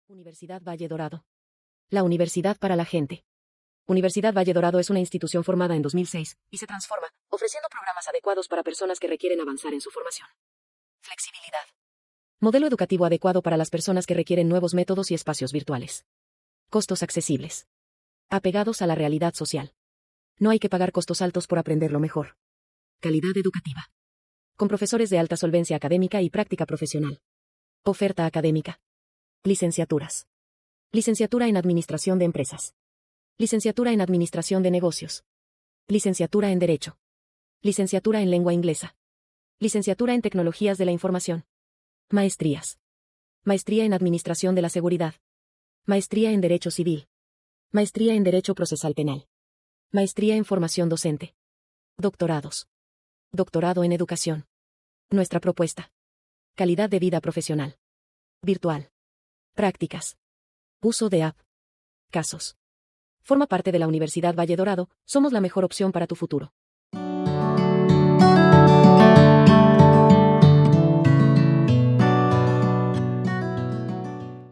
Universidad Valle Dorado. La universidad para la gente. Universidad Valle Dorado es una institución formada en 2006 y se transforma, ofreciendo programas adecuados para personas que requieren avanzar en su formación. Flexibilidad. Modelo educativo adecuado para las personas que requieren nuevos métodos y espacios virtuales. Costos accesibles. Apegados a la realidad social. No hay que pagar costos altos por aprender lo mejor. Calidad educativa. Con profesores de alta solvencia académica y práctica profesional. Oferta académica. Licenciaturas. Licenciatura en Administración de Empresas. Licenciatura en Administración de Negocios. Licenciatura en Derecho. Licenciatura en Lengua Inglesa. Licenciatura en Tecnologías de la Información. Maestrías. Maestría en Administración de la Seguridad. Maestría en Derecho Civil. Maestría en Derecho Procesal Penal. Maestría en Formación Docente. Doctorados. Doctorado en Educación. Nuestra propuesta. Calidad de vida profesional. Virtual. Prácticas. Uso de app. Casos. Forma parte de la Universidad Valle Dorado, somos la mejor opción para tu futuro.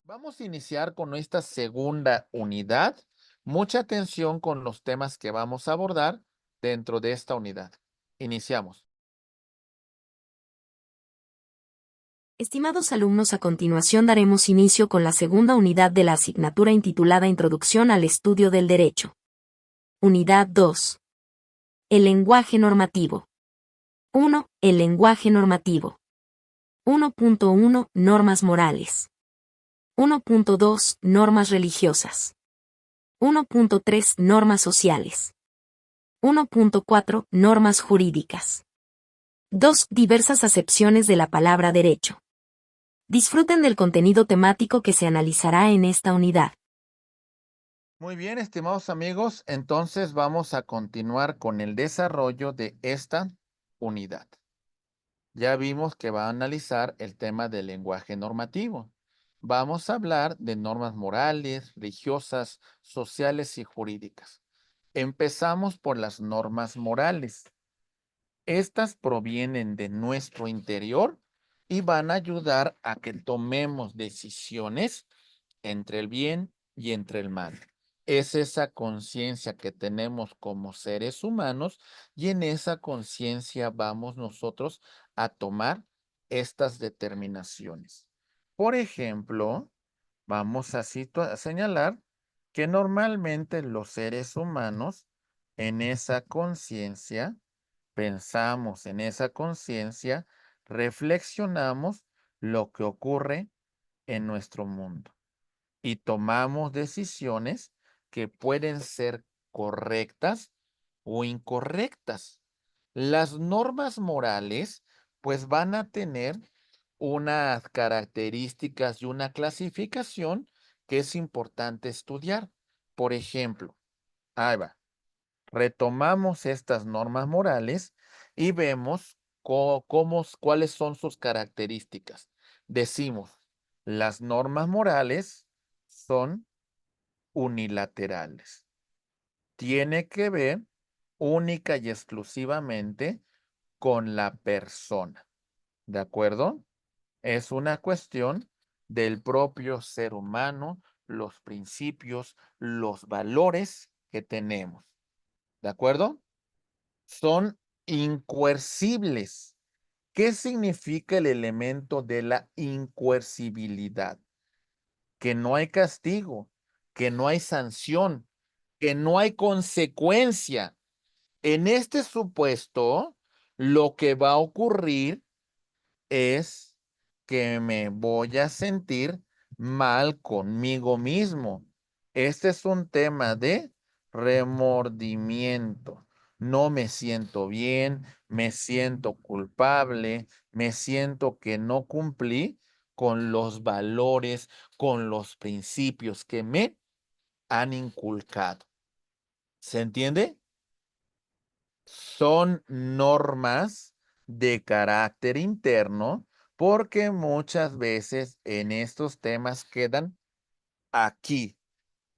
Vamos a iniciar con esta segunda unidad. Mucha atención con los temas que vamos a abordar dentro de esta unidad. Iniciamos. Estimados alumnos, a continuación daremos inicio con la segunda unidad de la asignatura intitulada Introducción al Estudio del Derecho. Unidad 2. El lenguaje normativo. 1. El lenguaje normativo. 1.1. Normas morales. 1.2. Normas religiosas. 1.3. Normas sociales. 1.4. Normas jurídicas. 2. Diversas acepciones de la palabra derecho. Disfruten del contenido temático que se analizará en esta unidad. Muy bien, estimados amigos, entonces vamos a continuar con el desarrollo de esta unidad. Ya vimos que va a analizar el tema del lenguaje normativo. Vamos a hablar de normas morales, religiosas, sociales y jurídicas. Empezamos por las normas morales. Estas provienen de nuestro interior y van a ayudar a que tomemos decisiones entre el bien y entre el mal. Es esa conciencia que tenemos como seres humanos y en esa conciencia vamos nosotros a tomar estas determinaciones. Por ejemplo, vamos a señalar que normalmente los seres humanos en esa conciencia pensamos, en esa conciencia reflexionamos lo que ocurre en nuestro mundo y tomamos decisiones que pueden ser correctas o incorrectas. Las normas morales pues van a tener unas características y una clasificación que es importante estudiar. Por ejemplo, ahí va. Retomamos estas normas morales y vemos cuáles son sus características. Decimos, las normas morales son unilaterales. Tiene que ver única y exclusivamente con la persona. ¿De acuerdo? Es una cuestión del propio ser humano, los principios, los valores que tenemos. ¿De acuerdo? Son incoercibles. ¿Qué significa el elemento de la incoercibilidad? Que no hay castigo, que no hay sanción, que no hay consecuencia. En este supuesto, lo que va a ocurrir es que me voy a sentir mal conmigo mismo. Este es un tema de remordimiento. No me siento bien, me siento culpable, me siento que no cumplí con los valores, con los principios que me han inculcado. ¿Se entiende? Son normas de carácter interno porque muchas veces en estos temas quedan aquí,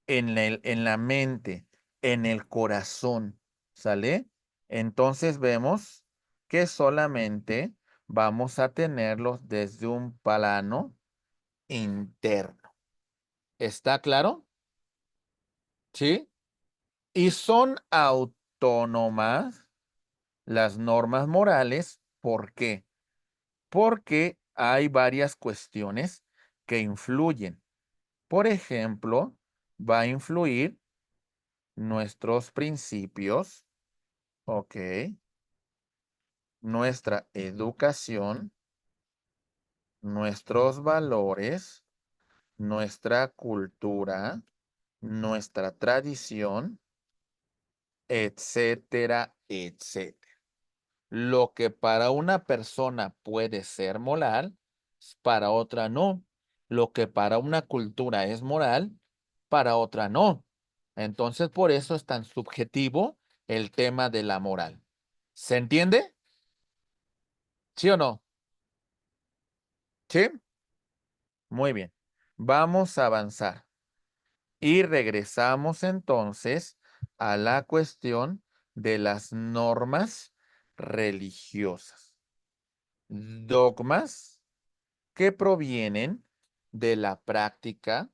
en la mente, en el corazón, ¿sale? Entonces vemos que solamente vamos a tenerlos desde un plano interno. ¿Está claro? ¿Sí? Y son autónomas las normas morales. ¿Por qué? Porque hay varias cuestiones que influyen. Por ejemplo, va a influir nuestros principios, ¿ok? Nuestra educación, nuestros valores, nuestra cultura, nuestra tradición, etcétera, etcétera. Lo que para una persona puede ser moral, para otra no. Lo que para una cultura es moral, para otra no. Entonces, por eso es tan subjetivo el tema de la moral. ¿Se entiende? ¿Sí o no? ¿Sí? Muy bien. Vamos a avanzar. Y regresamos entonces a la cuestión de las normas religiosas. Dogmas que provienen de la práctica,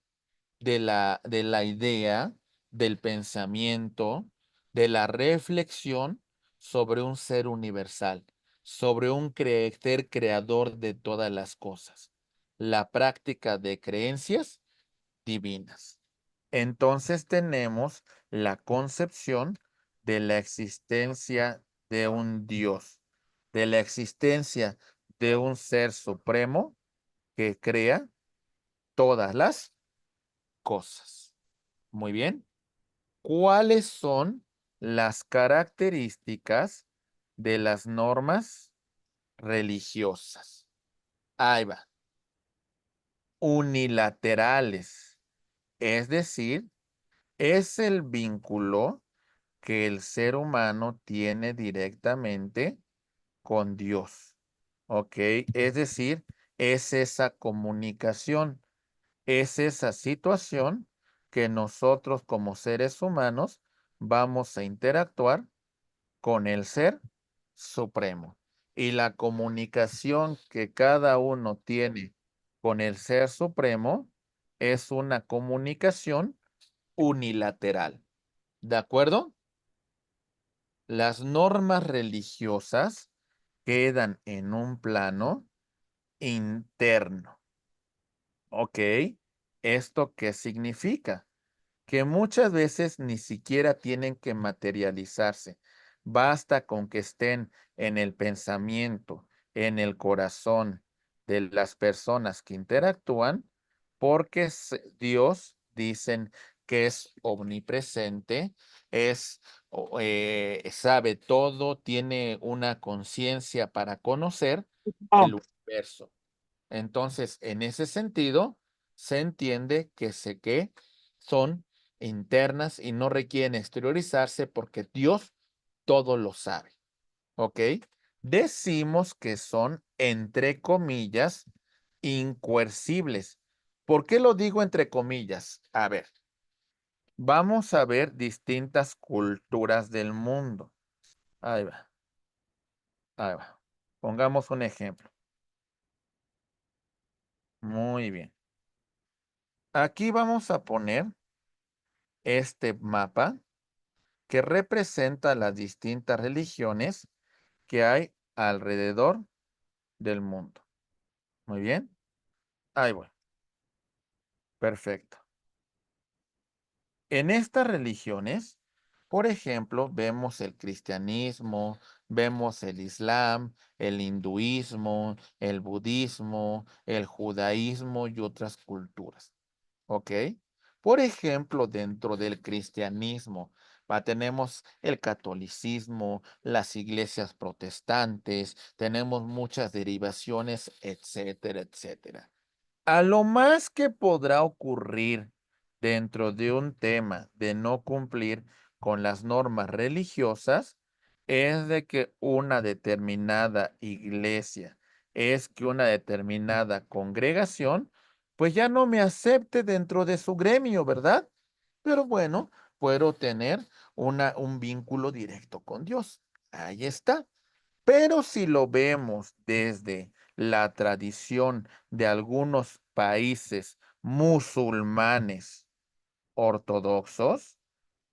de la idea, del pensamiento, de la reflexión sobre un ser universal, sobre un ser creador de todas las cosas, la práctica de creencias divinas. Entonces tenemos la concepción de la existencia de un Dios, de la existencia de un ser supremo que crea todas las cosas. Muy bien. ¿Cuáles son las características de las normas religiosas? Ahí va. Unilaterales, es decir, es el vínculo que el ser humano tiene directamente con Dios. ¿Ok? Es decir, es esa comunicación. Es esa situación que nosotros como seres humanos vamos a interactuar con el ser supremo. Y la comunicación que cada uno tiene con el ser supremo es una comunicación unilateral. ¿De acuerdo? Las normas religiosas quedan en un plano interno. ¿Ok? ¿Esto qué significa? Que muchas veces ni siquiera tienen que materializarse. Basta con que estén en el pensamiento, en el corazón de las personas que interactúan, porque Dios dicen que es omnipresente, sabe todo, tiene una conciencia para conocer el universo. Entonces, en ese sentido, se entiende que son internas y no requieren exteriorizarse porque Dios todo lo sabe. ¿Ok? Decimos que son, entre comillas, incoercibles. ¿Por qué lo digo entre comillas? A ver, vamos a ver distintas culturas del mundo. Ahí va. Ahí va. Pongamos un ejemplo. Muy bien. Aquí vamos a poner este mapa que representa las distintas religiones que hay alrededor del mundo. Muy bien. Ahí voy. Perfecto. En estas religiones, por ejemplo, vemos el cristianismo, vemos el islam, el hinduismo, el budismo, el judaísmo y otras culturas. ¿Ok? Por ejemplo, dentro del cristianismo, tenemos el catolicismo, las iglesias protestantes, tenemos muchas derivaciones, etcétera, etcétera. A lo más que podrá ocurrir dentro de un tema de no cumplir con las normas religiosas es de que una determinada iglesia, es que una determinada congregación, pues ya no me acepte dentro de su gremio, ¿verdad? Pero bueno, puedo tener un vínculo directo con Dios. Ahí está. Pero si lo vemos desde la tradición de algunos países musulmanes ortodoxos,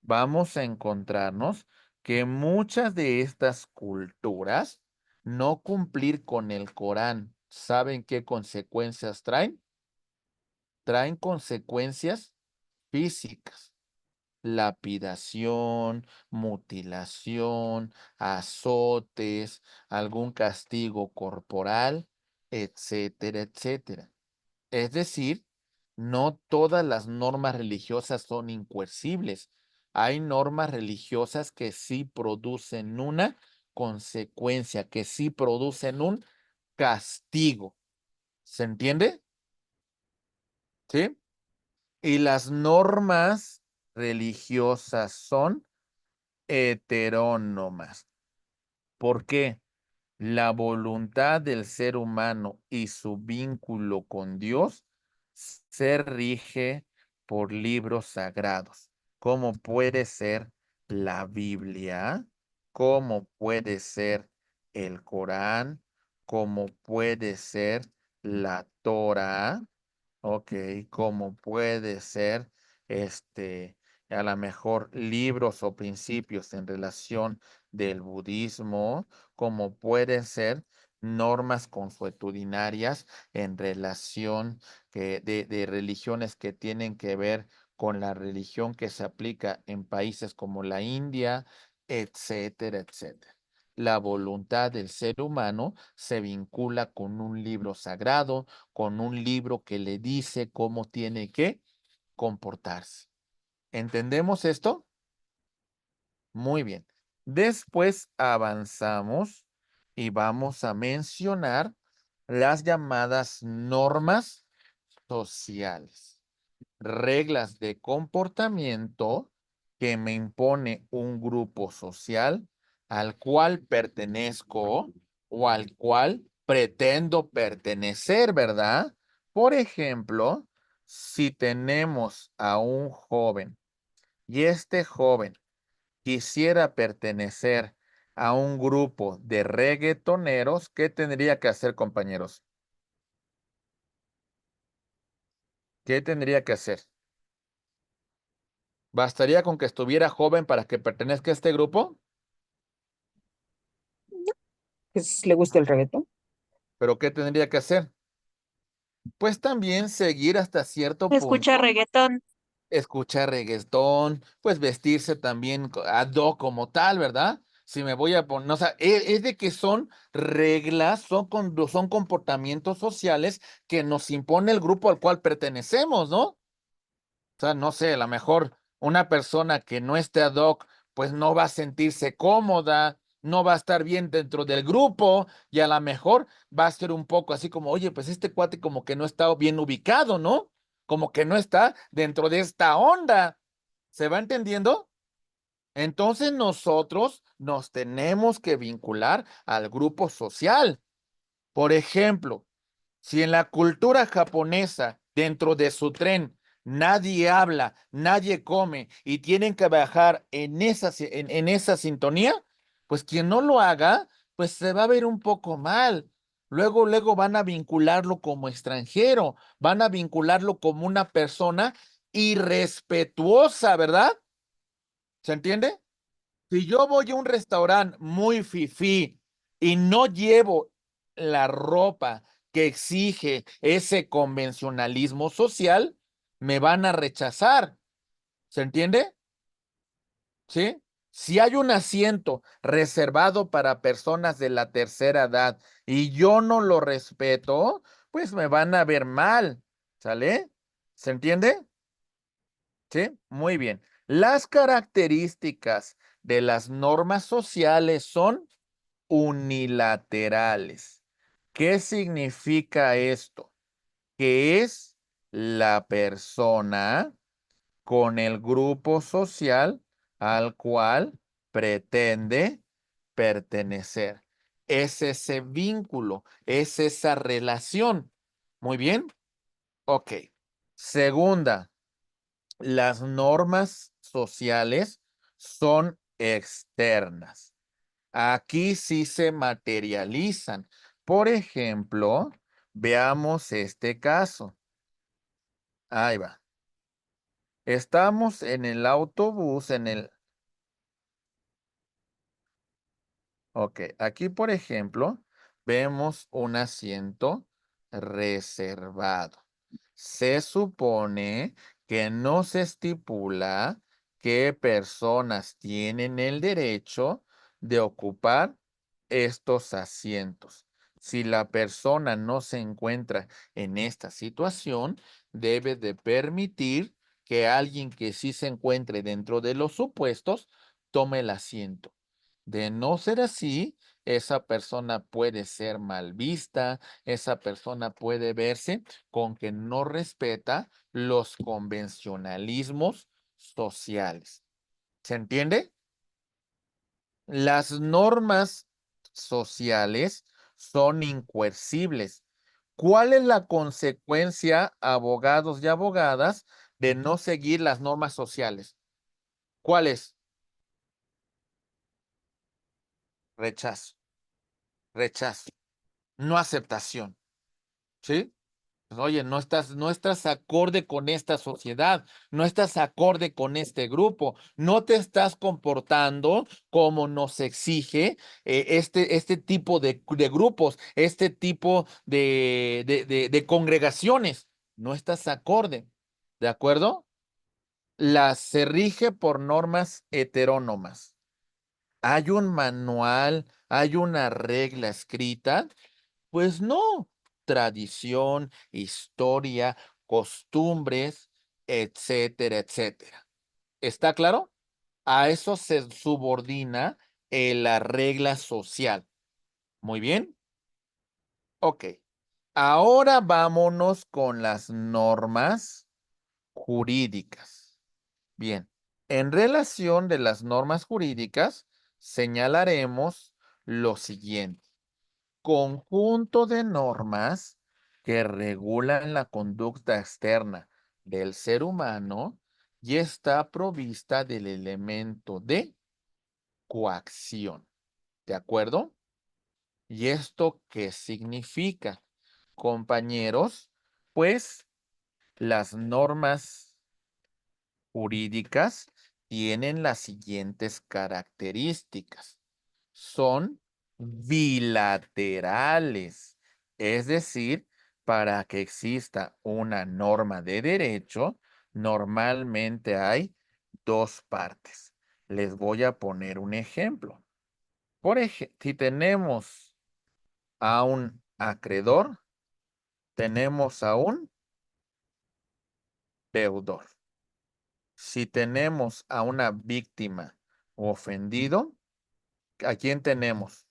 vamos a encontrarnos que muchas de estas culturas no cumplir con el Corán, ¿saben qué consecuencias traen? Traen consecuencias físicas: lapidación, mutilación, azotes, algún castigo corporal, etcétera, etcétera. Es decir, no todas las normas religiosas son incoercibles. Hay normas religiosas que sí producen una consecuencia, que sí producen un castigo. ¿Se entiende? ¿Sí? Y las normas religiosas son heterónomas. ¿Por qué? La voluntad del ser humano y su vínculo con Dios se rige por libros sagrados, como puede ser la Biblia, como puede ser el Corán, como puede ser la Torah, ok, como puede ser a lo mejor libros o principios en relación del budismo, como pueden ser normas consuetudinarias en relación de religiones que tienen que ver con la religión que se aplica en países como la India, etcétera, etcétera. La voluntad del ser humano se vincula con un libro sagrado, con un libro que le dice cómo tiene que comportarse. ¿Entendemos esto? Muy bien. Después avanzamos y vamos a mencionar las llamadas normas sociales, reglas de comportamiento que me impone un grupo social al cual pertenezco o al cual pretendo pertenecer, ¿verdad? Por ejemplo, si tenemos a un joven y este joven quisiera pertenecer a un grupo de reggaetoneros, ¿qué tendría que hacer, compañeros? ¿Qué tendría que hacer? ¿Bastaría con que estuviera joven para que pertenezca a este grupo? Pues le gusta el reggaetón. ¿Pero qué tendría que hacer? Pues también seguir hasta cierto Escucha punto, reggaetón. escuchar reggaetón, pues vestirse también ad hoc como tal, ¿verdad? Si me voy a poner, o sea, es de que son reglas, son comportamientos sociales que nos impone el grupo al cual pertenecemos, ¿no? O sea, no sé, a lo mejor una persona que no esté ad hoc, pues no va a sentirse cómoda, no va a estar bien dentro del grupo y a lo mejor va a ser un poco así como, oye, pues este cuate como que no está bien ubicado, ¿no? Como que no está dentro de esta onda. ¿Se va entendiendo? Entonces nosotros nos tenemos que vincular al grupo social. Por ejemplo, si en la cultura japonesa, dentro de su tren, nadie habla, nadie come y tienen que bajar en esa sintonía, pues quien no lo haga, pues se va a ver un poco mal. Luego van a vincularlo como extranjero, van a vincularlo como una persona irrespetuosa, ¿verdad? ¿Se entiende? Si yo voy a un restaurante muy fifí y no llevo la ropa que exige ese convencionalismo social, me van a rechazar. ¿Se entiende? ¿Sí? Si hay un asiento reservado para personas de la tercera edad y yo no lo respeto, pues me van a ver mal. ¿Sale? ¿Se entiende? ¿Sí? Muy bien. Las características de las normas sociales son unilaterales. ¿Qué significa esto? Que es la persona con el grupo social al cual pretende pertenecer. Es ese vínculo, es esa relación. Muy bien. Ok. Segunda, las normas sociales son externas. Aquí sí se materializan. Por ejemplo, veamos este caso. Ahí va. Estamos en el autobús, Ok, aquí por ejemplo, vemos un asiento reservado. Se supone que no se estipula qué personas tienen el derecho de ocupar estos asientos. Si la persona no se encuentra en esta situación, debe de permitir que alguien que sí se encuentre dentro de los supuestos tome el asiento. De no ser así, esa persona puede ser mal vista, esa persona puede verse con que no respeta los convencionalismos sociales. ¿Se entiende? Las normas sociales son incoercibles. ¿Cuál es la consecuencia, abogados y abogadas, de no seguir las normas sociales? ¿Cuál es? Rechazo, rechazo, no aceptación. ¿Sí? Pues, oye, no estás acorde con esta sociedad, no estás acorde con este grupo, no te estás comportando como nos exige este tipo de grupos, este tipo de congregaciones. No estás acorde, ¿de acuerdo? Se rige por normas heterónomas. ¿Hay un manual, hay una regla escrita? Pues no, tradición, historia, costumbres, etcétera, etcétera. ¿Está claro? A eso se subordina la regla social. Muy bien. Ok. Ahora vámonos con las normas jurídicas. Bien. En relación de las normas jurídicas, señalaremos lo siguiente. Conjunto de normas que regulan la conducta externa del ser humano y está provista del elemento de coacción. ¿De acuerdo? ¿Y esto qué significa, compañeros? Pues las normas jurídicas tienen las siguientes características. Son bilaterales, es decir, para que exista una norma de derecho, normalmente hay dos partes. Les voy a poner un ejemplo. Por ejemplo, si tenemos a un acreedor, tenemos a un deudor. Si tenemos a una víctima ofendido, ¿a quién tenemos?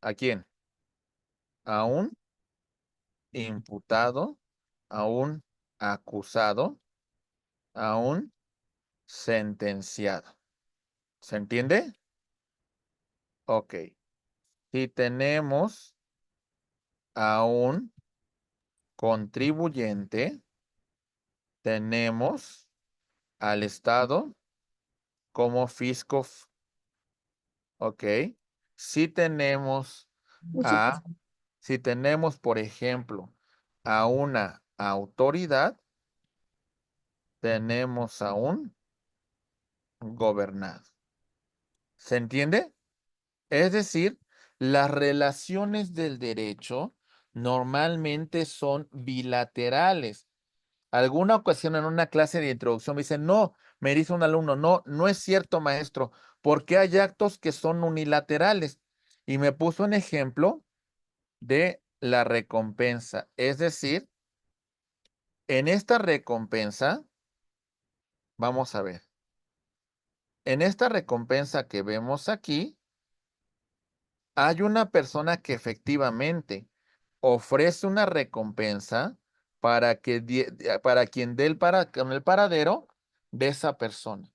¿A quién? A un imputado, a un acusado, a un sentenciado. ¿Se entiende? Ok. Si tenemos a un contribuyente, tenemos al Estado como fisco. Ok. Si tenemos a, si tenemos, por ejemplo, a una autoridad, tenemos a un gobernado. ¿Se entiende? Es decir, las relaciones del derecho normalmente son bilaterales. Alguna ocasión en una clase de introducción me dicen, no, me dice un alumno, no, no es cierto, maestro, porque hay actos que son unilaterales. Y me puso un ejemplo de la recompensa. Es decir, en esta recompensa, vamos a ver, en esta recompensa que vemos aquí, hay una persona que efectivamente ofrece una recompensa para quien dé con el paradero de esa persona.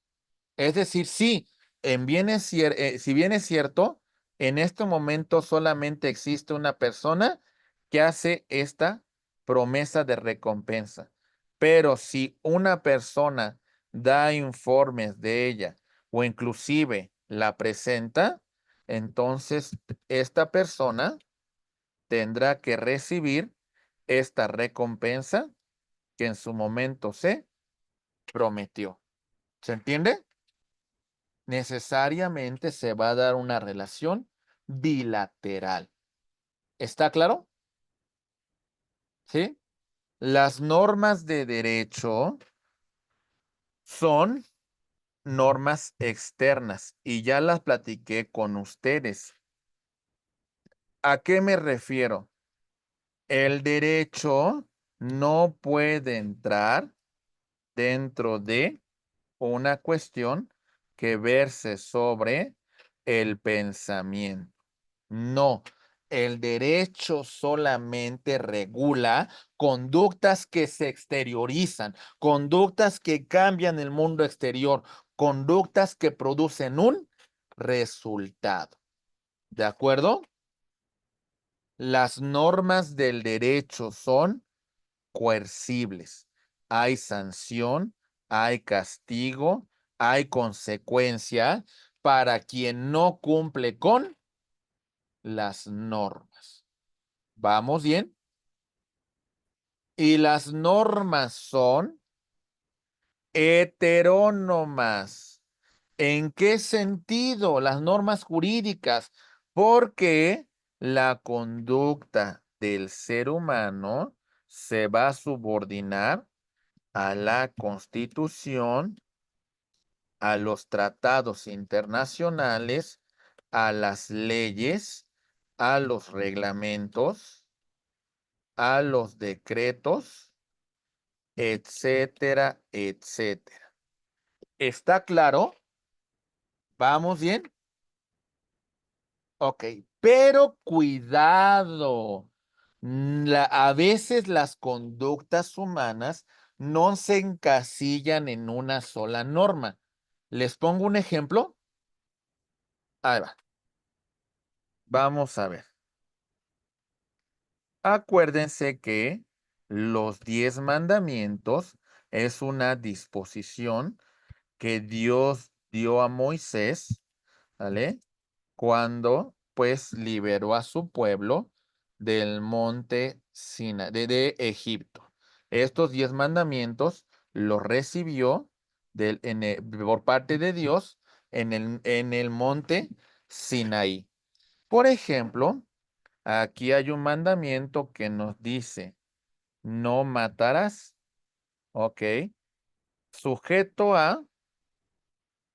Es decir, sí, si bien es cierto, en este momento solamente existe una persona que hace esta promesa de recompensa. Pero si una persona da informes de ella o inclusive la presenta, entonces esta persona tendrá que recibir esta recompensa que en su momento se prometió. ¿Se entiende? Necesariamente se va a dar una relación bilateral. ¿Está claro? ¿Sí? Las normas de derecho son normas externas y ya las platiqué con ustedes. ¿A qué me refiero? El derecho no puede entrar dentro de una cuestión que verse sobre el pensamiento. No, el derecho solamente regula conductas que se exteriorizan, conductas que cambian el mundo exterior, conductas que producen un resultado. ¿De acuerdo? Las normas del derecho son coercibles. Hay sanción, hay castigo, hay consecuencia para quien no cumple con las normas. ¿Vamos bien? Y las normas son heterónomas. ¿En qué sentido? Las normas jurídicas. Porque la conducta del ser humano se va a subordinar a la Constitución, a los tratados internacionales, a las leyes, a los reglamentos, a los decretos, etcétera, etcétera. ¿Está claro? ¿Vamos bien? Ok, pero cuidado. A veces las conductas humanas no se encasillan en una sola norma. ¿Les pongo un ejemplo? Ahí va. Vamos a ver. Acuérdense que los 10 mandamientos es una disposición que Dios dio a Moisés, ¿vale? Cuando pues liberó a su pueblo del monte Sinaí, de Egipto. Estos 10 mandamientos los recibió por parte de Dios en el monte Sinaí. Por ejemplo, aquí hay un mandamiento que nos dice, no matarás, ¿ok? Sujeto a,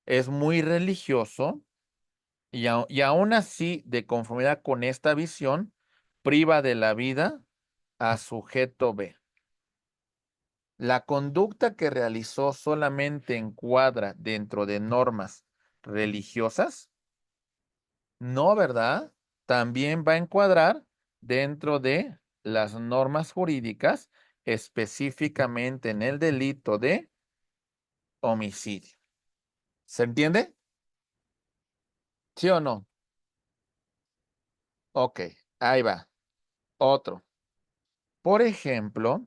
es muy religioso y aún así, de conformidad con esta visión, priva de la vida a sujeto B. La conducta que realizó solamente encuadra dentro de normas religiosas, no, ¿verdad? También va a encuadrar dentro de las normas jurídicas, específicamente en el delito de homicidio. ¿Se entiende? ¿Sí o no? Ok, ahí va. Otro. Por ejemplo,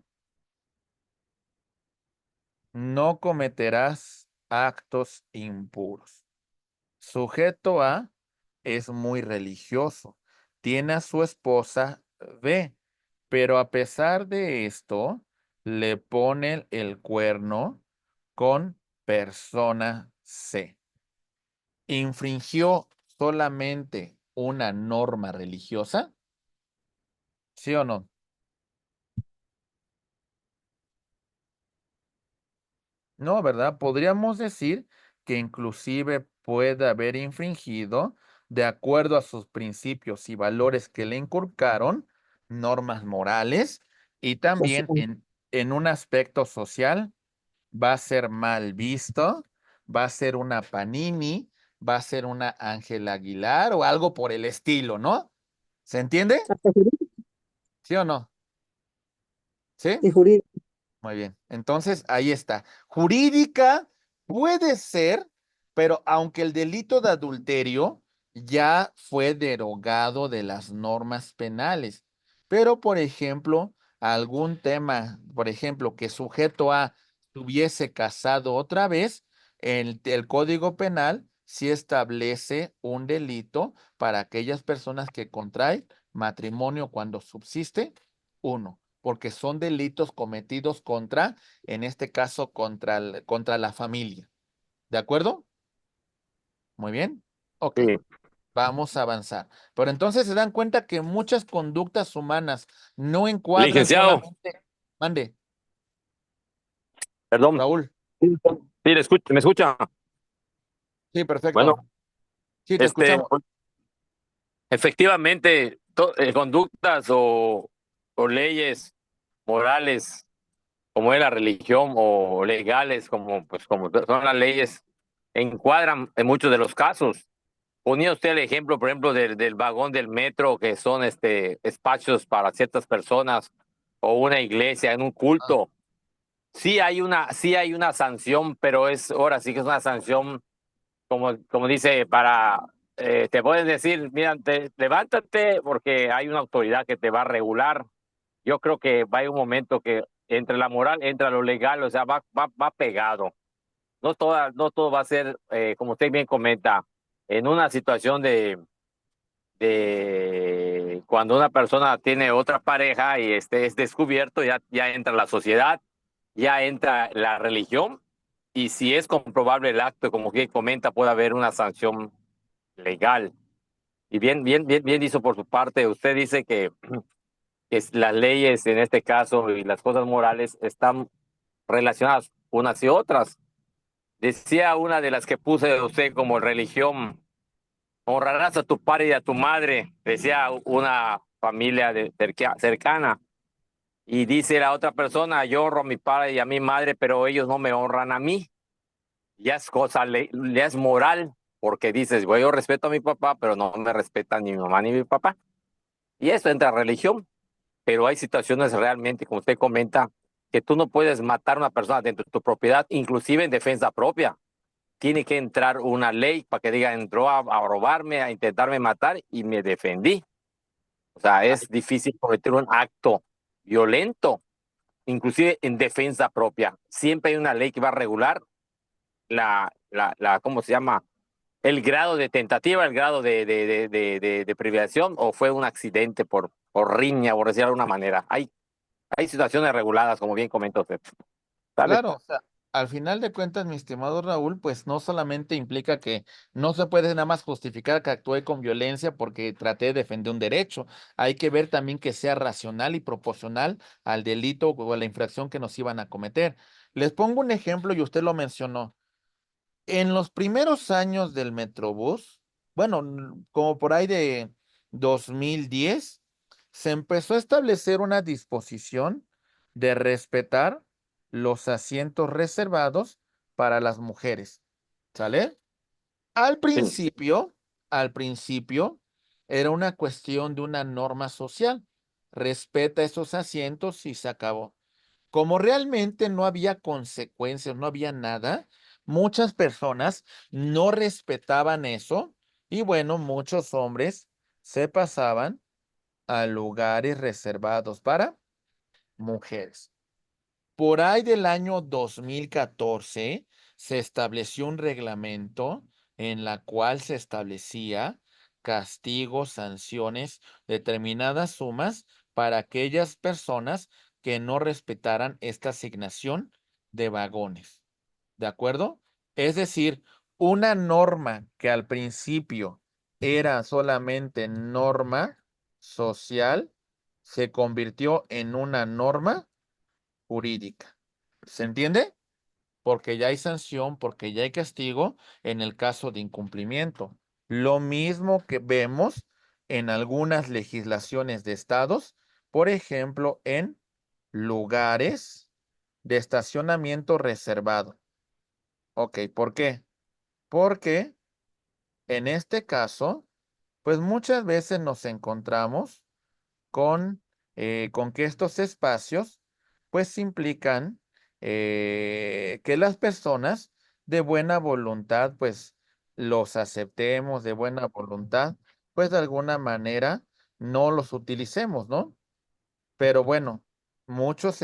no cometerás actos impuros. Sujeto A es muy religioso. Tiene a su esposa B, pero a pesar de esto, le pone el cuerno con persona C. ¿Infringió solamente una norma religiosa? ¿Sí o no? No, ¿verdad? Podríamos decir que inclusive puede haber infringido, de acuerdo a sus principios y valores que le inculcaron, normas morales y también social. en un aspecto social va a ser mal visto, va a ser una Panini, va a ser una Ángela Aguilar o algo por el estilo, ¿no? ¿Se entiende? Hasta jurídica ¿Sí o no? ¿Sí? y jurídica. Muy bien. Entonces, ahí está. Jurídica puede ser Pero aunque el delito de adulterio ya fue derogado de las normas penales, pero por ejemplo, algún tema, por ejemplo, que sujeto A estuviese casado otra vez, el Código Penal sí establece un delito para aquellas personas que contraen matrimonio cuando subsiste uno, porque son delitos cometidos contra, en este caso, contra la familia. ¿De acuerdo? Muy bien. Ok, Sí. vamos a avanzar. Pero entonces se dan cuenta que muchas conductas humanas no encuadran Licenciado, solamente. Mande, perdón. Raúl. Sí, le escucho, ¿me escucha? Sí, Bueno, perfecto. Sí, te escuchamos. efectivamente, conductas o leyes morales, como es la religión, o legales, como son las leyes, encuadran en muchos de los casos. Ponía usted el ejemplo, por ejemplo, del vagón del metro, que son espacios para ciertas personas, o una iglesia en un Ah, culto. Sí hay una sanción, pero ahora sí que es una sanción, como dice, te pueden decir, mira, levántate porque hay una autoridad que te va a regular. Yo creo que va a haber un momento que entre la moral, entra lo legal, o sea, va pegado. No todo va a ser, como usted bien comenta, en una situación de cuando una persona tiene otra pareja y es descubierto, ya entra la sociedad, ya entra la religión, y si es comprobable el acto, como que comenta, puede haber una sanción legal. Y bien, bien, bien, bien hizo por su parte. Usted dice que las leyes en este caso y las cosas morales están relacionadas unas y otras. Decía una de las que puse usted como religión: honrarás a tu padre y a tu madre, decía una familia cercana. Y dice la otra persona: yo honro a mi padre y a mi madre, pero ellos no me honran a mí. Ya es ya es moral, porque dices, bueno, yo respeto a mi papá, pero no me respetan ni mi mamá ni mi papá. Y eso entra a religión, pero hay situaciones realmente, como usted comenta, que tú no puedes matar a una persona dentro de tu propiedad, inclusive en defensa propia. Tiene que entrar una ley para que diga, entró a robarme, a intentarme matar y me defendí. O sea, ay, es difícil cometer un acto violento, inclusive en defensa propia. Siempre hay una ley que va a regular ¿cómo se llama? El grado de tentativa, el grado de privación, o fue un accidente por riña, por decirlo de alguna manera. Hay situaciones reguladas, como bien comentó usted. ¿Sale? claro, o sea, al final de cuentas, mi estimado Raúl, pues no solamente implica que no se puede nada más justificar que actúe con violencia porque traté de defender un derecho. Hay que ver también que sea racional y proporcional al delito o a la infracción que nos iban a cometer. Les pongo un ejemplo y usted lo mencionó. En los primeros años del Metrobús, bueno, como por ahí de 2010, se empezó a establecer una disposición de respetar los asientos reservados para las mujeres. ¿Sale? Al Sí. principio, al principio, era una cuestión de una norma social. Respeta esos asientos y se acabó. Como realmente no había consecuencias, no había nada, muchas personas no respetaban eso y bueno, muchos hombres se pasaban a lugares reservados para mujeres. Por ahí del año 2014 se estableció un reglamento en la cual se establecía castigos, sanciones, determinadas sumas para aquellas personas que no respetaran esta asignación de vagones. ¿De acuerdo? Es decir, una norma que al principio era solamente norma social se convirtió en una norma jurídica. ¿Se entiende? Porque ya hay sanción, porque ya hay castigo en el caso de incumplimiento. Lo mismo que vemos en algunas legislaciones de estados, por ejemplo, en lugares de estacionamiento reservado. Ok, ¿por qué? Porque en este caso, pues muchas veces nos encontramos con, con que estos espacios pues implican que las personas de buena voluntad, pues los aceptemos de buena voluntad, pues de alguna manera no los utilicemos, ¿no? Pero bueno, muchos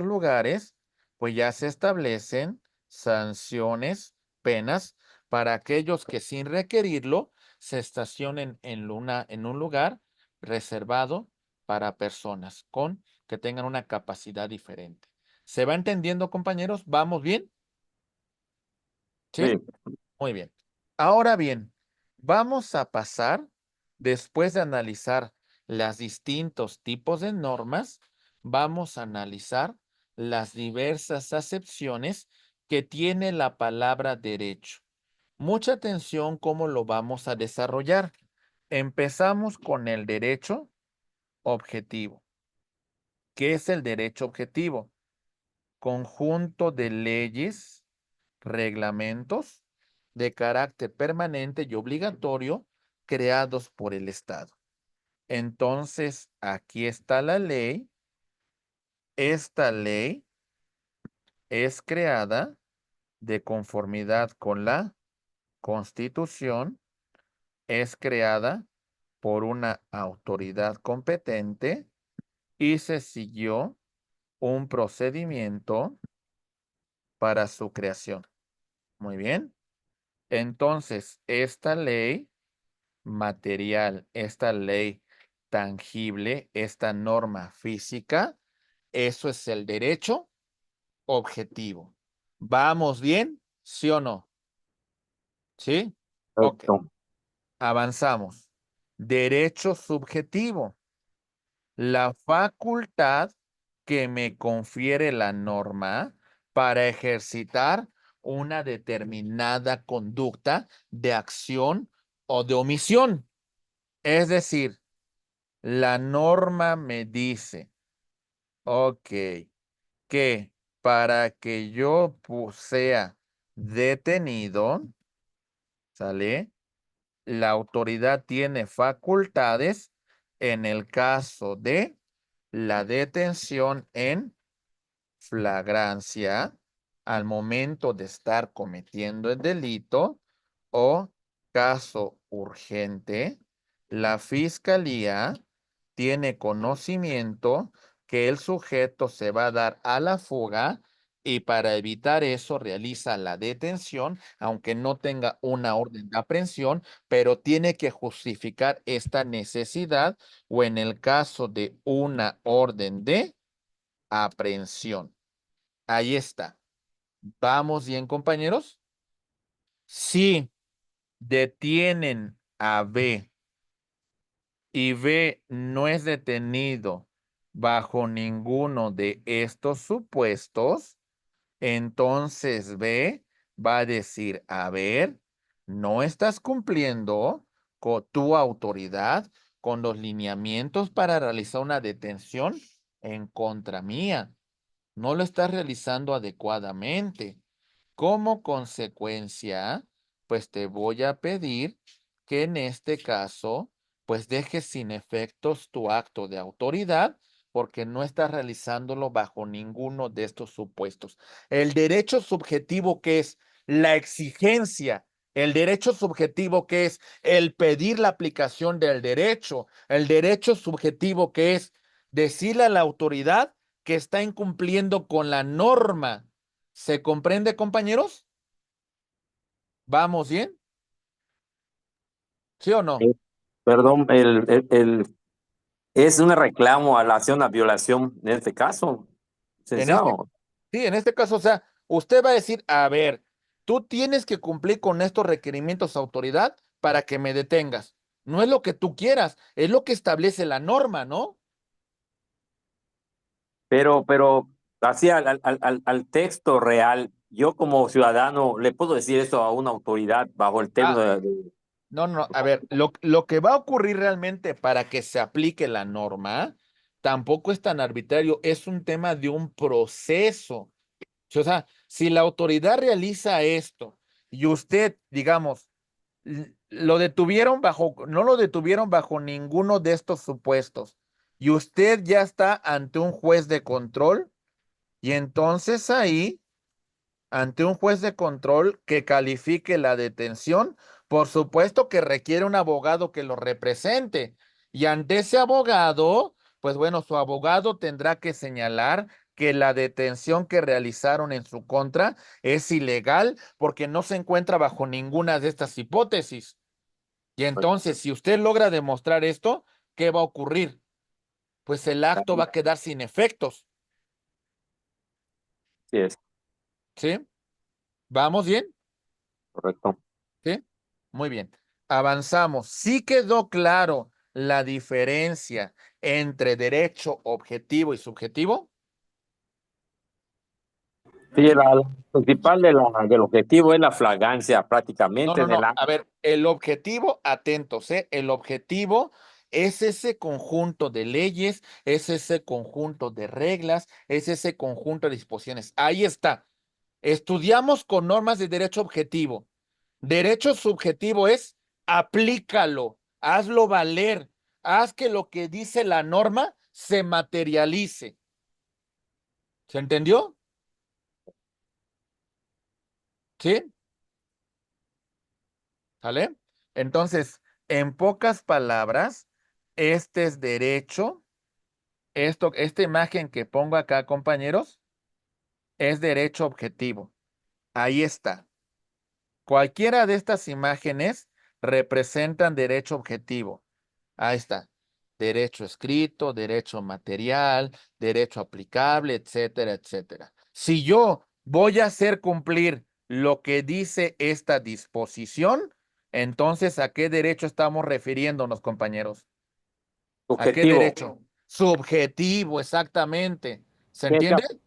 lugares, pues ya se establecen sanciones, penas para aquellos que sin requerirlo se estacionen en un lugar reservado para personas que tengan una capacidad diferente. ¿Se va entendiendo, compañeros? ¿Vamos bien? ¿Sí? Sí. Muy bien. Ahora bien, vamos a pasar, después de analizar los distintos tipos de normas, vamos a analizar las diversas acepciones que tiene la palabra derecho. Mucha atención cómo lo vamos a desarrollar. Empezamos con el derecho objetivo. ¿Qué es el derecho objetivo? Conjunto de leyes, reglamentos de carácter permanente y obligatorio creados por el Estado. Entonces, aquí está la ley. Esta ley es creada de conformidad con la Constitución, es creada por una autoridad competente y se siguió un procedimiento para su creación. Muy bien. Entonces, esta ley material, esta ley tangible, esta norma física, eso es el derecho objetivo. ¿Vamos bien? ¿Sí o no? ¿Sí? Ok, Perfecto. avanzamos. Derecho subjetivo. La facultad que me confiere la norma para ejercitar una determinada conducta de acción o de omisión. Es decir, la norma me dice, ok, que para que yo sea detenido, ¿sale? La autoridad tiene facultades en el caso de la detención en flagrancia al momento de estar cometiendo el delito o caso urgente, la fiscalía tiene conocimiento que el sujeto se va a dar a la fuga y para evitar eso realiza la detención, aunque no tenga una orden de aprehensión, pero tiene que justificar esta necesidad o en el caso de una orden de aprehensión. Ahí está. ¿Vamos bien, compañeros? Si detienen a B y B no es detenido bajo ninguno de estos supuestos, entonces B va a decir, a ver, no estás cumpliendo con tu autoridad, con los lineamientos para realizar una detención en contra mía. No lo estás realizando adecuadamente. Como consecuencia, pues te voy a pedir que en este caso, pues dejes sin efectos tu acto de autoridad porque no estás realizándolo bajo ninguno de estos supuestos. El derecho subjetivo que es la exigencia, el derecho subjetivo que es el pedir la aplicación del derecho, el derecho subjetivo que es decirle a la autoridad que está incumpliendo con la norma. ¿Se comprende, compañeros? ¿Vamos bien? ¿Sí o no? Perdón, es un reclamo a la acción a violación en este caso, En este, licenciado. sí, en este caso, o sea, usted va a decir, a ver, tú tienes que cumplir con estos requerimientos autoridad para que me detengas. No es lo que tú quieras, es lo que establece la norma, ¿no? Pero así al texto real, yo como ciudadano le puedo decir eso a una autoridad bajo el término Ah, de. no, no, a ver, lo que va a ocurrir realmente para que se aplique la norma tampoco es tan arbitrario, es un tema de un proceso. Sí, o sea, si la autoridad realiza esto y usted, digamos, lo detuvieron no lo detuvieron bajo ninguno de estos supuestos y usted ya está ante un juez de control y entonces ahí ante un juez de control que califique la detención, por supuesto que requiere un abogado que lo represente. Y ante ese abogado, pues bueno, su abogado tendrá que señalar que la detención que realizaron en su contra es ilegal porque no se encuentra bajo ninguna de estas hipótesis. Y entonces, si usted logra demostrar esto, ¿qué va a ocurrir? Pues el acto va a quedar sin efectos, Sí, es ¿sí? ¿Vamos bien? correcto. ¿Sí? Muy bien. Avanzamos. ¿Sí quedó claro la diferencia entre derecho objetivo y subjetivo? Sí, la principal del objetivo es la flagrancia No, prácticamente no, en el no. A acto. ver, el objetivo, atentos, ¿eh? El objetivo es ese conjunto de leyes, es ese conjunto de reglas, es ese conjunto de disposiciones. Ahí está. Estudiamos con normas de derecho objetivo. Derecho subjetivo es aplícalo, hazlo valer, haz que lo que dice la norma se materialice. ¿Se entendió? ¿Sí? ¿Sale? Entonces, en pocas palabras, este es derecho. Esta imagen que pongo acá, compañeros, es derecho objetivo. Ahí está. Cualquiera de estas imágenes representan derecho objetivo. Ahí está. Derecho escrito, derecho material, derecho aplicable, etcétera, etcétera. Si yo voy a hacer cumplir lo que dice esta disposición, entonces ¿a qué derecho estamos refiriéndonos, compañeros? ¿A qué Objetivo, derecho? Subjetivo, exactamente. ¿Se que es entiende?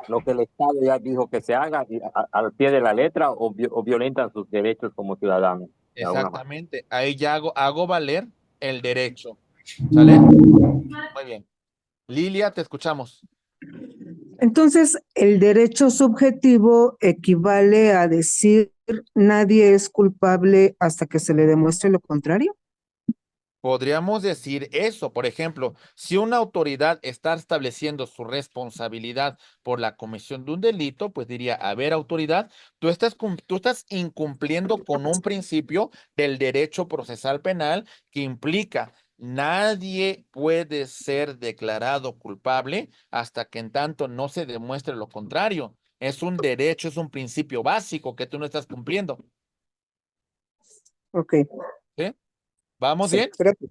lo que el Estado ya dijo que se haga al pie de la letra o violentan sus derechos como ciudadanos, de alguna manera. Exactamente. Ahí ya hago valer el derecho. ¿Sale? Muy bien. Lilia, te escuchamos. Entonces, el derecho subjetivo equivale a decir nadie es culpable hasta que se le demuestre lo contrario. Podríamos decir eso, por ejemplo, si una autoridad está estableciendo su responsabilidad por la comisión de un delito, pues diría, a ver, autoridad, tú estás incumpliendo con un principio del derecho procesal penal que implica nadie puede ser declarado culpable hasta que en tanto no se demuestre lo contrario. Es un derecho, es un principio básico que tú no estás cumpliendo. Ok, ¿Sí? ¿Vamos sí, bien? creo que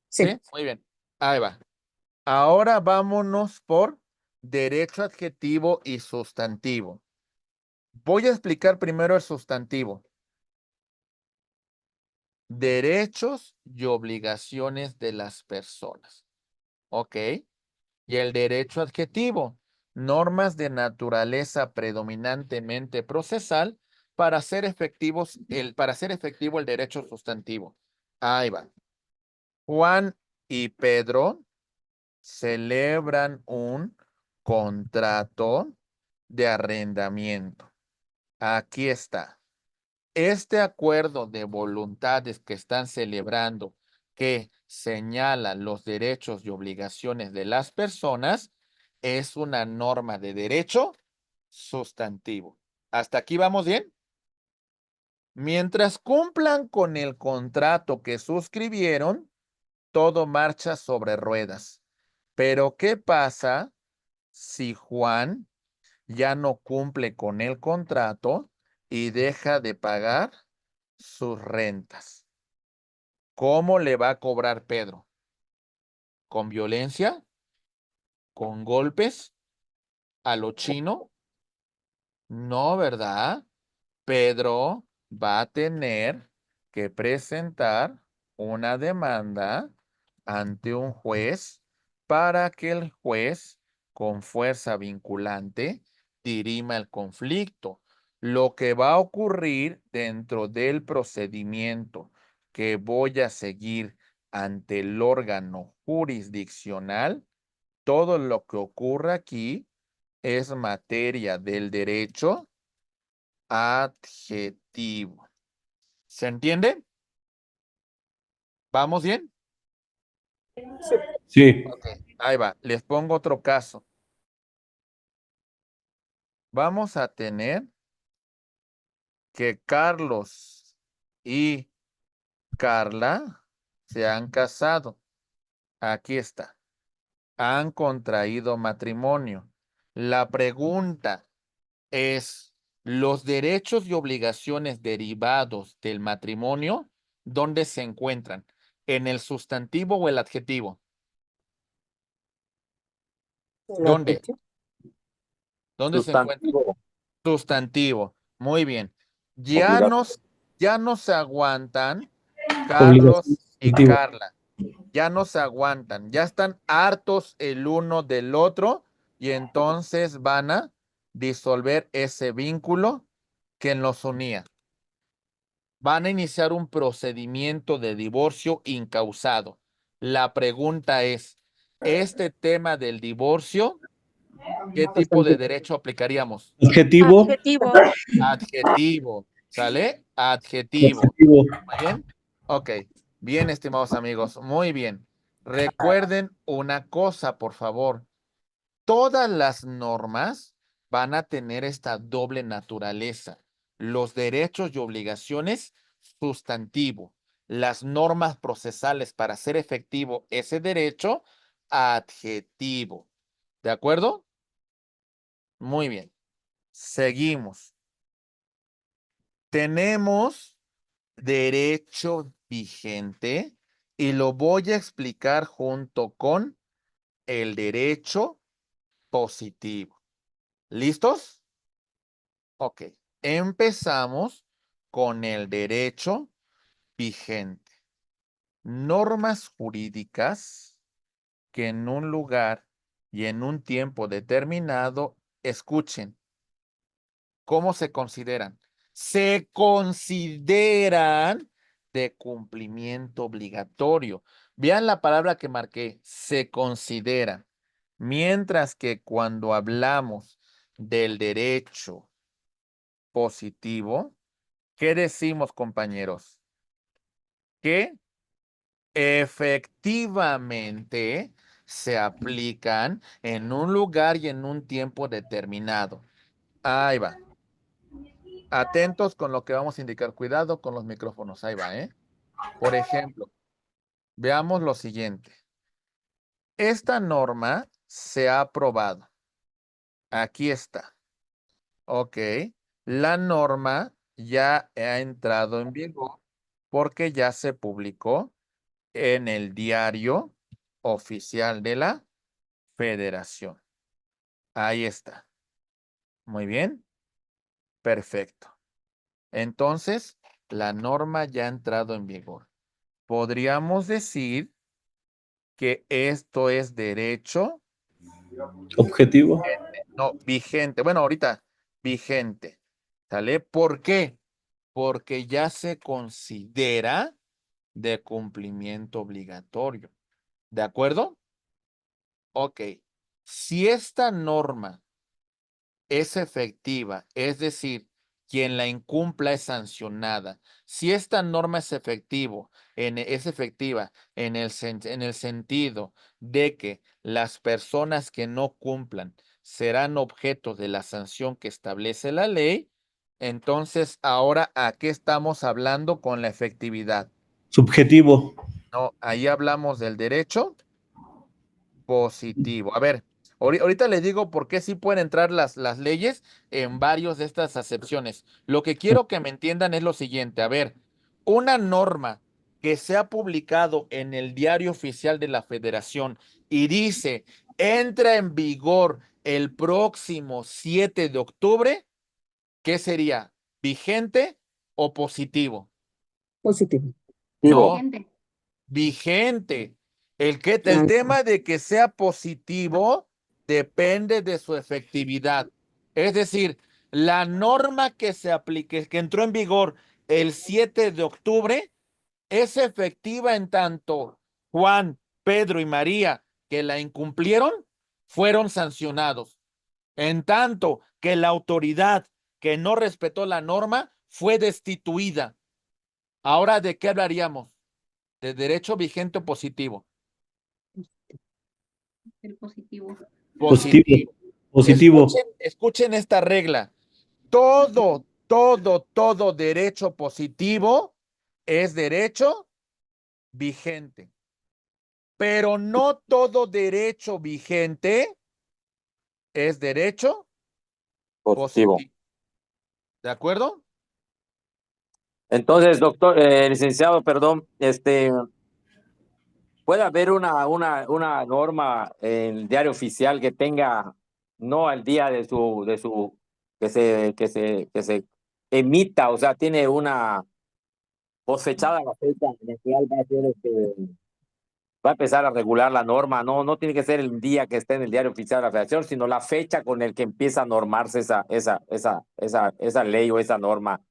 sí. ¿Sí? Muy bien. Ahí va. Ahora vámonos por derecho adjetivo y sustantivo. Voy a explicar primero el sustantivo. Derechos y obligaciones de las personas. ¿Ok? Y el derecho adjetivo. Normas de naturaleza predominantemente procesal para hacer para hacer efectivo el derecho sustantivo. Ahí va. Juan y Pedro celebran un contrato de arrendamiento. Aquí está. Este acuerdo de voluntades que están celebrando, que señala los derechos y obligaciones de las personas, es una norma de derecho sustantivo. ¿Hasta aquí vamos bien? Mientras cumplan con el contrato que suscribieron, todo marcha sobre ruedas. Pero ¿qué pasa si Juan ya no cumple con el contrato y deja de pagar sus rentas? ¿Cómo le va a cobrar Pedro? ¿Con violencia? ¿Con golpes? ¿A lo chino? No, ¿verdad? Pedro va a tener que presentar una demanda ante un juez para que el juez, con fuerza vinculante, dirima el conflicto. Lo que va a ocurrir dentro del procedimiento que voy a seguir ante el órgano jurisdiccional, todo lo que ocurra aquí es materia del derecho adjetivo. ¿Se entiende? ¿Vamos bien? Sí, Ok, ahí va. Les pongo otro caso. Vamos a tener que Carlos y Carla se han casado. Aquí está. Han contraído matrimonio. La pregunta es, ¿los derechos y obligaciones derivados del matrimonio, dónde se encuentran? ¿En el sustantivo o el adjetivo? ¿Dónde? ¿Dónde se encuentra? Sustantivo. Sustantivo. Muy bien. Obligado. Ya no se aguantan Carlos y Sustantivo. Carla. Ya no se aguantan. Ya están hartos el uno del otro y entonces van a disolver ese vínculo que los unía. Van a iniciar un procedimiento de divorcio incausado. La pregunta es, ¿este tema del divorcio, qué tipo de derecho aplicaríamos? Adjetivo. Adjetivo. Adjetivo, ¿sale? Adjetivo. Adjetivo. ¿Muy bien? Ok, bien, estimados amigos, muy bien. Recuerden una cosa, por favor. Todas las normas van a tener esta doble naturaleza. Los derechos y obligaciones, sustantivo. Las normas procesales para hacer efectivo ese derecho, adjetivo. ¿De acuerdo? Muy bien. Seguimos. Tenemos derecho vigente y lo voy a explicar junto con el derecho positivo. ¿Listos? Ok. Empezamos con el derecho vigente. Normas jurídicas que en un lugar y en un tiempo determinado, escuchen, ¿cómo se consideran? Se consideran de cumplimiento obligatorio. Vean la palabra que marqué, se consideran. Mientras que cuando hablamos del derecho positivo, ¿qué decimos, compañeros? Que efectivamente se aplican en un lugar y en un tiempo determinado. Ahí va. Atentos con lo que vamos a indicar. Cuidado con los micrófonos. Ahí va, ¿eh? Por ejemplo, veamos lo siguiente. Esta norma se ha aprobado. Aquí está. Ok. La norma ya ha entrado en vigor porque ya se publicó en el diario oficial de la Federación. Ahí está. Muy bien. Perfecto. Entonces, la norma ya ha entrado en vigor. Podríamos decir que esto es derecho, Objetivo. no, vigente. Bueno, ahorita, vigente. ¿Sale? ¿Por qué? Porque ya se considera de cumplimiento obligatorio. ¿De acuerdo? Ok. Si esta norma es efectiva, es decir, quien la incumpla es sancionada. Si esta norma es es efectiva en en el sentido de que las personas que no cumplan serán objeto de la sanción que establece la ley, entonces ahora, ¿a qué estamos hablando con la efectividad? Subjetivo. No, ahí hablamos del derecho positivo. A ver, ahorita les digo por qué sí pueden entrar las leyes en varios de estas acepciones. Lo que quiero que me entiendan es lo siguiente. A ver, una norma que se ha publicado en el Diario Oficial de la Federación y dice, entra en vigor el próximo 7 de octubre, ¿qué sería? ¿Vigente o positivo? Positivo. No, vigente. El tema de que sea positivo depende de su efectividad. Es decir, la norma que se aplique, que entró en vigor el 7 de octubre, es efectiva en tanto Juan, Pedro y María, que la incumplieron, fueron sancionados. En tanto que la autoridad que no respetó la norma fue destituida. Ahora, ¿de qué hablaríamos? ¿De derecho vigente o positivo? El positivo. Positivo. Positivo. Escuchen esta regla. Todo todo derecho positivo es derecho vigente. Pero no todo derecho vigente es derecho Positivo. positivo. ¿De acuerdo? Entonces, doctor, licenciado, perdón, puede haber una norma en el diario oficial que tenga no al día que se emita, o sea, tiene una fechada la fecha en la cual va a empezar a regular la norma. No tiene que ser el día que esté en el diario oficial de la Federación, sino la fecha con el que empieza a normarse esa ley o esa norma.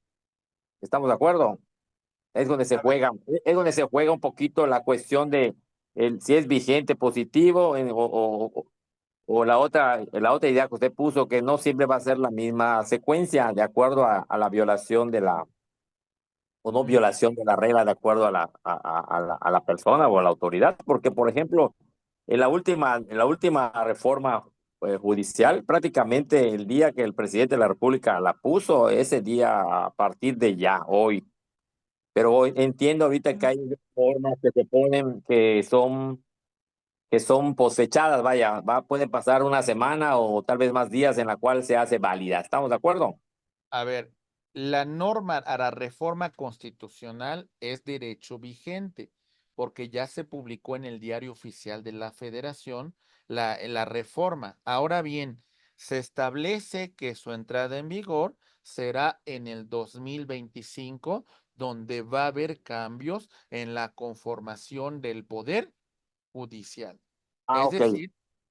¿Estamos de acuerdo? Es donde se juega un poquito la cuestión de si es vigente positivo, o la otra idea que usted puso, que no siempre va a ser la misma secuencia de acuerdo a la violación o no violación de la regla de acuerdo a la persona o a la autoridad. Porque, por ejemplo, en la última reforma judicial, prácticamente el día que el presidente de la República la puso, ese día a partir de ya, hoy. Pero entiendo ahorita que hay reformas que se ponen que son cosechadas, vaya, puede pasar una semana o tal vez más días en la cual se hace válida. ¿Estamos de acuerdo? A ver, la norma a la reforma constitucional es derecho vigente, porque ya se publicó en el Diario Oficial de la Federación la reforma. Ahora bien, se establece que su entrada en vigor será en el 2025, donde va a haber cambios en la conformación del Poder Judicial. Ah, Es ok.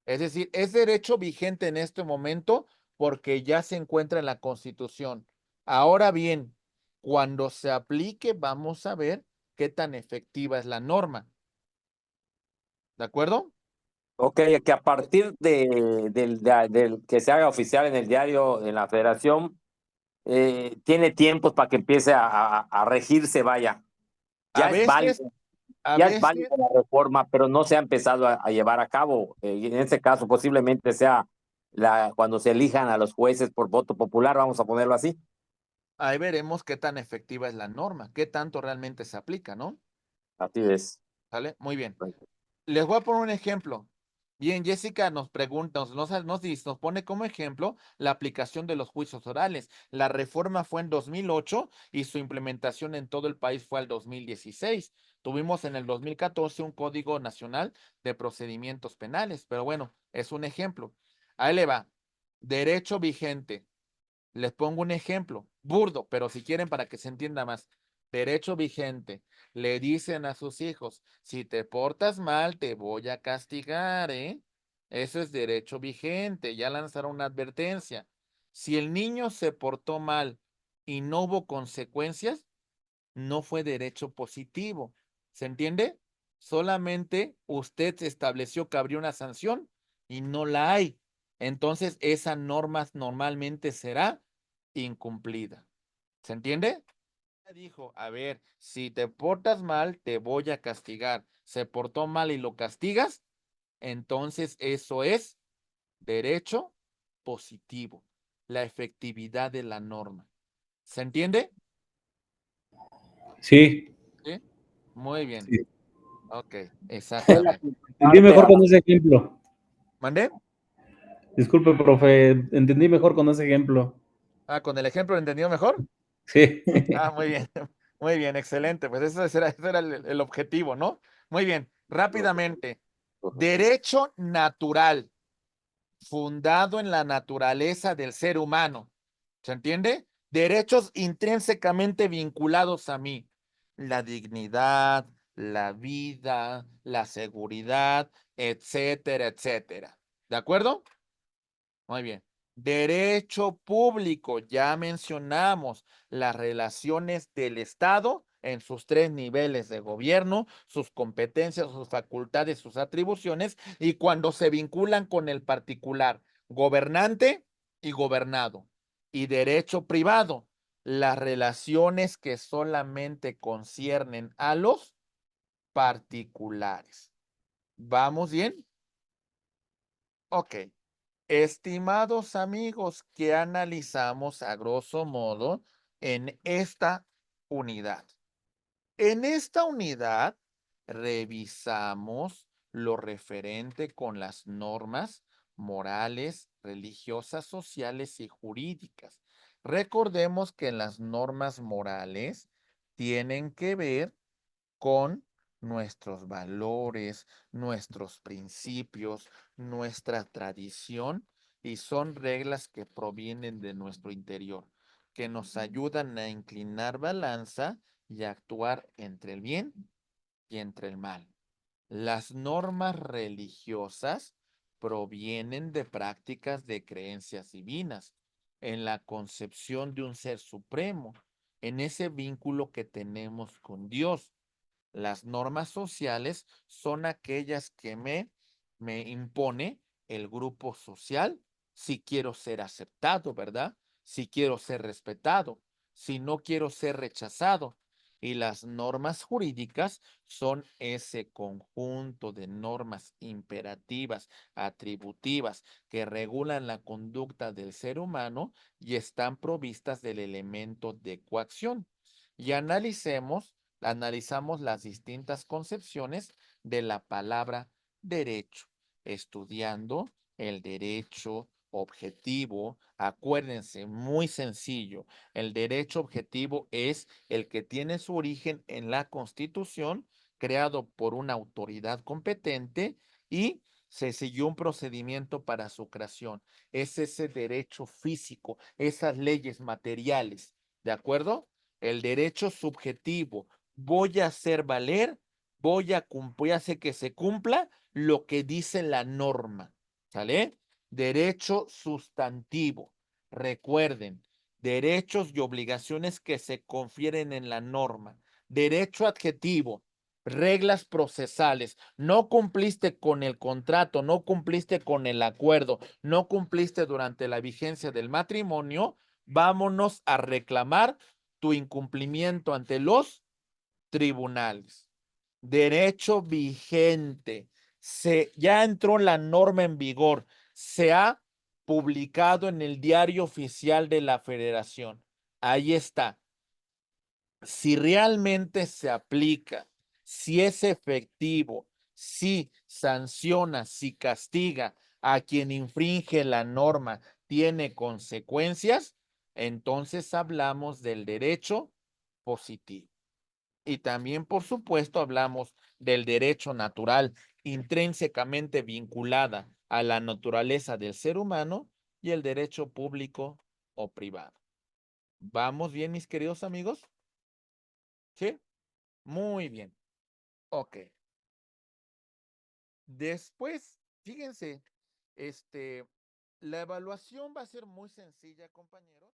decir, es derecho vigente en este momento porque ya se encuentra en la Constitución. Ahora bien, cuando se aplique, vamos a ver qué tan efectiva es la norma. ¿De acuerdo? Ok, que a partir del que se haga oficial en el diario, en la Federación, tiene tiempos para que empiece a regirse, vaya. A Ya es veces, válido, a ya es válida veces, la reforma, pero no se ha empezado a llevar a cabo. Y en este caso, posiblemente sea cuando se elijan a los jueces por voto popular, vamos a ponerlo así. ahí veremos qué tan efectiva es la norma, qué tanto realmente se aplica, ¿no? Así es. ¿Sale? Muy bien. Les voy a poner un ejemplo. Bien, Jessica nos pregunta, nos pone como ejemplo la aplicación de los juicios orales. La reforma fue en 2008 y su implementación en todo el país fue al 2016. Tuvimos en el 2014 un Código Nacional de Procedimientos Penales, pero bueno, es un ejemplo. Ahí le va. Derecho vigente. Les pongo un ejemplo, burdo, pero si quieren para que se entienda más. Derecho vigente. Le dicen a sus hijos, si te portas mal, te voy a castigar, ¿eh? Eso es derecho vigente. Ya lanzaron una advertencia. Si el niño se portó mal y no hubo consecuencias, no fue derecho positivo. ¿Se entiende? Solamente usted estableció que habría una sanción y no la hay. Entonces, esa norma normalmente será incumplida. ¿Se entiende? Dijo, a ver, si te portas mal, te voy a castigar. Se portó mal y lo castigas, entonces eso es derecho positivo, la efectividad de la norma. ¿Se entiende? Sí, Sí. Muy bien. sí. Ok, Es la exactamente. Entendí parte mejor a con ese ejemplo. ¿Mandé? Disculpe, profe, entendí mejor con ese ejemplo. Ah, ¿con el ejemplo lo entendió mejor? Sí. Ah, muy bien, muy bien, excelente. Pues ese era el objetivo, ¿no? Muy bien, rápidamente. Derecho natural, fundado en la naturaleza del ser humano. ¿Se entiende? Derechos intrínsecamente vinculados a mí. La dignidad, la vida, la seguridad, etcétera, etcétera. ¿De acuerdo? Muy bien. Derecho público, ya mencionamos las relaciones del Estado en sus tres niveles de gobierno, sus competencias, sus facultades, sus atribuciones, y cuando se vinculan con el particular, gobernante y gobernado. Y derecho privado, las relaciones que solamente conciernen a los particulares. ¿Vamos bien? Ok. Estimados amigos, que analizamos a grosso modo en esta unidad. En esta unidad revisamos lo referente con las normas morales, religiosas, sociales y jurídicas. Recordemos que las normas morales tienen que ver con nuestros valores, nuestros principios, nuestra tradición, y son reglas que provienen de nuestro interior, que nos ayudan a inclinar balanza y actuar entre el bien y entre el mal. Las normas religiosas provienen de prácticas de creencias divinas, en la concepción de un ser supremo, en ese vínculo que tenemos con Dios. Las normas sociales son aquellas que me impone el grupo social si quiero ser aceptado, ¿verdad? Si quiero ser respetado, si no quiero ser rechazado. Y las normas jurídicas son ese conjunto de normas imperativas, atributivas, que regulan la conducta del ser humano y están provistas del elemento de coacción. Y analizamos las distintas concepciones de la palabra derecho, estudiando el derecho objetivo. Acuérdense, muy sencillo, el derecho objetivo es el que tiene su origen en la Constitución, creado por una autoridad competente y se siguió un procedimiento para su creación. Es ese derecho físico, esas leyes materiales, ¿de acuerdo? El derecho subjetivo, voy a hacer valer, voy a hacer que se cumpla lo que dice la norma, ¿sale? Derecho sustantivo. Recuerden, derechos y obligaciones que se confieren en la norma. Derecho adjetivo, reglas procesales. No cumpliste con el contrato, no cumpliste con el acuerdo, no cumpliste durante la vigencia del matrimonio, vámonos a reclamar tu incumplimiento ante los tribunales. Derecho vigente. Ya entró la norma en vigor. Se ha publicado en el Diario Oficial de la Federación. Ahí está. Si realmente se aplica, si es efectivo, si sanciona, si castiga a quien infringe la norma, tiene consecuencias, entonces hablamos del derecho positivo. Y también, por supuesto, hablamos del derecho natural, intrínsecamente vinculada a la naturaleza del ser humano, y el derecho público o privado. ¿Vamos bien, mis queridos amigos? ¿Sí? Muy bien. Ok. Después, fíjense, la evaluación va a ser muy sencilla, compañeros.